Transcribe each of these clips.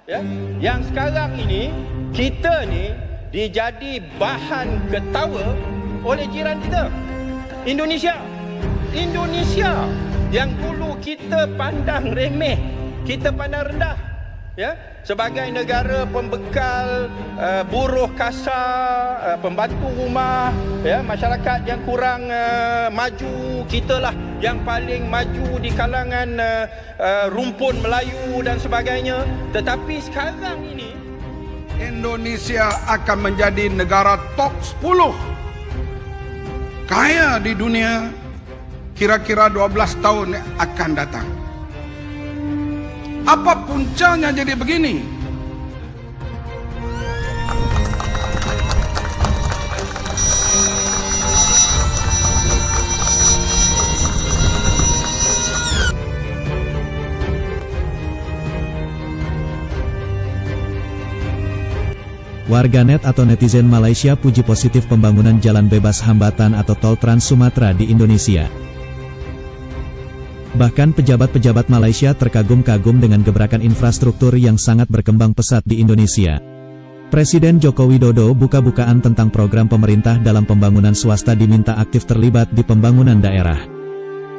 Ya, yang sekarang ini kita ni dijadi bahan ketawa oleh jiran kita, Indonesia. Indonesia yang dulu kita pandang remeh, kita pandang rendah, ya, sebagai negara pembekal buruh kasar, pembantu rumah, ya, masyarakat yang kurang maju, kitalah yang paling maju di kalangan rumpun Melayu dan sebagainya. Tetapi sekarang ini Indonesia akan menjadi negara top 10 kaya di dunia kira-kira 12 tahun yang akan datang. Apa puncanya jadi begini? Warganet atau netizen Malaysia puji positif pembangunan jalan bebas hambatan atau tol Trans Sumatera di Indonesia. Bahkan pejabat-pejabat Malaysia terkagum-kagum dengan gebrakan infrastruktur yang sangat berkembang pesat di Indonesia. Presiden Joko Widodo buka-bukaan tentang program pemerintah dalam pembangunan swasta diminta aktif terlibat di pembangunan daerah.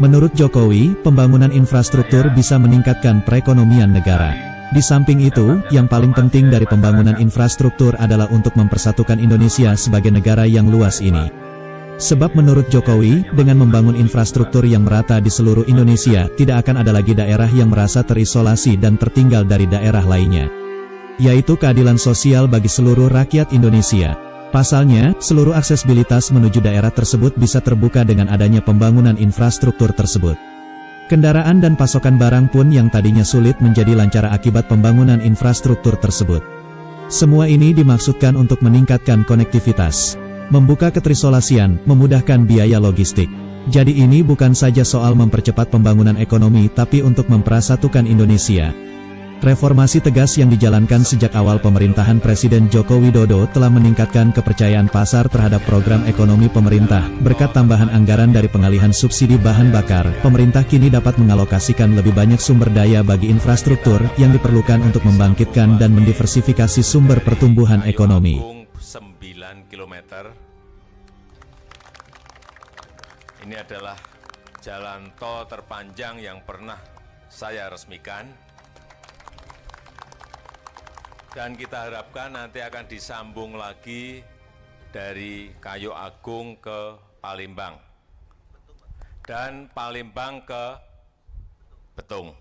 Menurut Jokowi, pembangunan infrastruktur bisa meningkatkan perekonomian negara. Di samping itu, yang paling penting dari pembangunan infrastruktur adalah untuk mempersatukan Indonesia sebagai negara yang luas ini. Sebab menurut Jokowi, dengan membangun infrastruktur yang merata di seluruh Indonesia, tidak akan ada lagi daerah yang merasa terisolasi dan tertinggal dari daerah lainnya. Yaitu keadilan sosial bagi seluruh rakyat Indonesia. Pasalnya, seluruh aksesibilitas menuju daerah tersebut bisa terbuka dengan adanya pembangunan infrastruktur tersebut. Kendaraan dan pasokan barang pun yang tadinya sulit menjadi lancar akibat pembangunan infrastruktur tersebut. Semua ini dimaksudkan untuk meningkatkan konektivitas, membuka keterisolasian, memudahkan biaya logistik. Jadi ini bukan saja soal mempercepat pembangunan ekonomi tapi untuk mempersatukan Indonesia. Reformasi tegas yang dijalankan sejak awal pemerintahan Presiden Joko Widodo telah meningkatkan kepercayaan pasar terhadap program ekonomi pemerintah. Berkat tambahan anggaran dari pengalihan subsidi bahan bakar, pemerintah kini dapat mengalokasikan lebih banyak sumber daya bagi infrastruktur yang diperlukan untuk membangkitkan dan mendiversifikasi sumber pertumbuhan ekonomi. 9 km. Ini adalah jalan tol terpanjang yang pernah saya resmikan. Dan kita harapkan nanti akan disambung lagi dari Kayu Agung ke Palembang. Dan Palembang ke Betung.